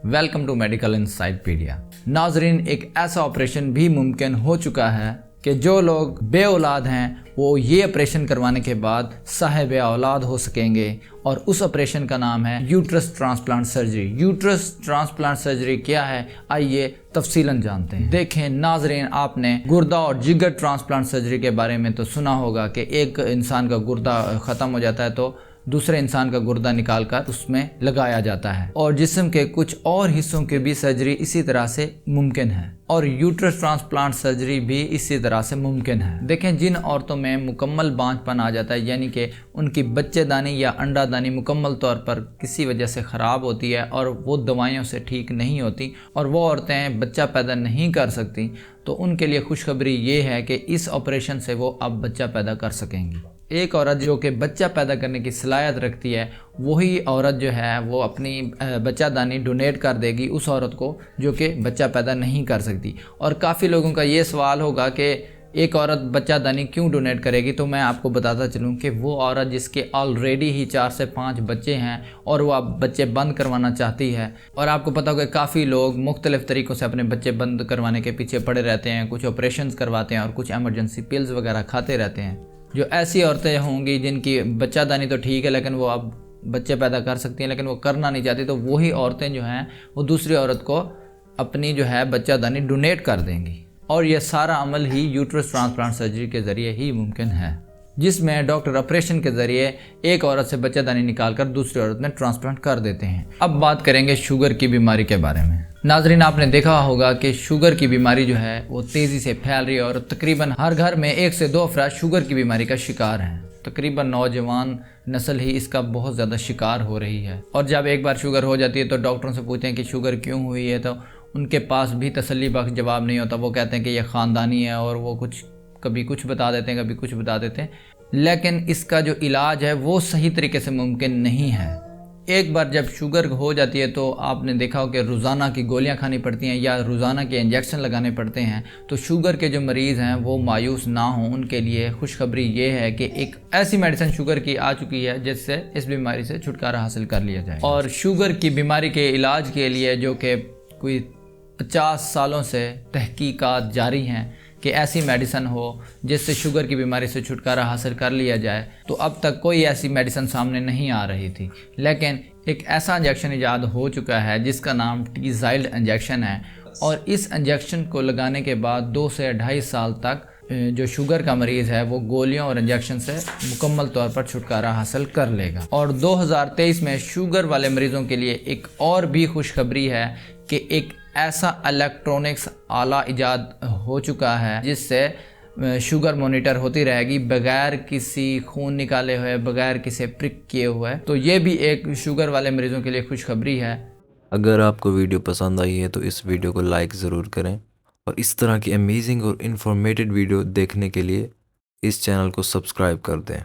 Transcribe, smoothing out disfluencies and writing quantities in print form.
Welcome to medical इनसाइटपीडिया। नाजरीन, एक ऐसा ऑपरेशन भी मुमकिन हो चुका है कि जो लोग बे औलाद हैं वो ये ऑपरेशन करवाने के बाद साहिब औलाद हो सकेंगे और उस ऑपरेशन का नाम है uterus transplant surgery. Uterus transplant surgery क्या है, आइए तफसीलन जानते हैं। देखें नाजरीन, आपने गुर्दा और जिगर ट्रांसप्लांट सर्जरी के बारे में तो सुना होगा कि एक इंसान का गुर्दा ख़त्म हो जाता है तो दूसरे इंसान का गुर्दा निकालकर उसमें लगाया जाता है, और जिस्म के कुछ और हिस्सों की भी सर्जरी इसी तरह से मुमकिन है, और यूट्रस ट्रांसप्लांट सर्जरी भी इसी तरह से मुमकिन है। देखें, जिन औरतों में मुकम्मल बांझपन आ जाता है, यानी कि उनकी बच्चेदानी या अंडादानी मुकम्मल तौर पर किसी वजह से ख़राब होती है और वो दवाइयों से ठीक नहीं होती और वो औरतें बच्चा पैदा नहीं कर सकती, तो उनके लिए खुशखबरी ये है कि इस ऑपरेशन से वो अब बच्चा पैदा कर सकेंगी। एक औरत जो कि बच्चा पैदा करने की सलाहियत रखती है, वही औरत जो है वो अपनी बच्चादानी डोनेट कर देगी उस औरत को जो कि बच्चा पैदा नहीं कर सकती। और काफ़ी लोगों का ये सवाल होगा कि एक औरत बच्चादानी क्यों डोनेट करेगी, तो मैं आपको बताता चलूँ कि वो औरत जिसके ऑलरेडी ही 4 से 5 बच्चे हैं और वो अब बच्चे बंद करवाना चाहती है, और आपको पता होगा काफ़ी लोग मुख्तलिफ़ तरीक़ों से अपने बच्चे बंद करवाने के पीछे पड़े रहते हैं, कुछ ऑपरेशन करवाते हैं और कुछ एमरजेंसी पिल्स वगैरह खाते रहते हैं। जो ऐसी औरतें होंगी जिनकी बच्चादानी तो ठीक है लेकिन वो अब बच्चे पैदा कर सकती हैं लेकिन वो करना नहीं चाहती, तो वही औरतें जो हैं वो दूसरी औरत को अपनी जो है बच्चादानी डोनेट कर देंगी। और ये सारा अमल ही यूट्रस ट्रांसप्लांट सर्जरी के ज़रिए ही मुमकिन है, जिसमें डॉक्टर ऑपरेशन के ज़रिए एक औरत से बच्चादानी निकालकर दूसरी औरत में ट्रांसप्लांट कर देते हैं। अब बात करेंगे शुगर की बीमारी के बारे में। नाजरीन, आपने देखा होगा कि शुगर की बीमारी जो है वो तेज़ी से फैल रही है और तकरीबन हर घर में 1 से 2 अफराद शुगर की बीमारी का शिकार हैं। तकरीबन नौजवान नस्ल ही इसका बहुत ज़्यादा शिकार हो रही है, और जब एक बार शुगर हो जाती है तो डॉक्टरों से पूछते हैं कि शुगर क्यों हुई है, तो उनके पास भी तसल्ली बख्श जवाब नहीं होता। वो कहते हैं कि यह ख़ानदानी है, और वो कभी कुछ बता देते हैं, कभी कुछ बता देते हैं, लेकिन इसका जो इलाज है वो सही तरीके से मुमकिन नहीं है। एक बार जब शुगर हो जाती है तो आपने देखा हो कि रोज़ाना की गोलियां खानी पड़ती हैं या रोज़ाना के इंजेक्शन लगाने पड़ते हैं। तो शुगर के जो मरीज़ हैं वो मायूस ना हों, उनके लिए खुशखबरी ये है कि एक ऐसी मेडिसिन शुगर की आ चुकी है जिससे इस बीमारी से छुटकारा हासिल कर लिया जाए। और शुगर की बीमारी के इलाज के लिए जो कि कोई 50 सालों से तहकीकात जारी हैं कि ऐसी मेडिसिन हो जिससे शुगर की बीमारी से छुटकारा हासिल कर लिया जाए, तो अब तक कोई ऐसी मेडिसिन सामने नहीं आ रही थी। लेकिन एक ऐसा इंजेक्शन ईजाद हो चुका है जिसका नाम टीज़ाइल्ड इंजेक्शन है, और इस इंजेक्शन को लगाने के बाद 2 से 2.5 साल तक जो शुगर का मरीज़ है वो गोलियों और इंजेक्शन से मुकम्मल तौर पर छुटकारा हासिल कर लेगा। और 2023 में शुगर वाले मरीज़ों के लिए एक और भी खुशखबरी है कि एक ऐसा इलेक्ट्रॉनिक्स आला इजाद हो चुका है जिससे शुगर मॉनिटर होती रहेगी बगैर किसी खून निकाले हुए, बगैर किसी प्रिक किए हुए। तो ये भी एक शुगर वाले मरीज़ों के लिए खुशखबरी है। अगर आपको वीडियो पसंद आई है तो इस वीडियो को लाइक ज़रूर करें, और इस तरह की अमेजिंग और इन्फॉर्मेटिव वीडियो देखने के लिए इस चैनल को सब्सक्राइब कर दें।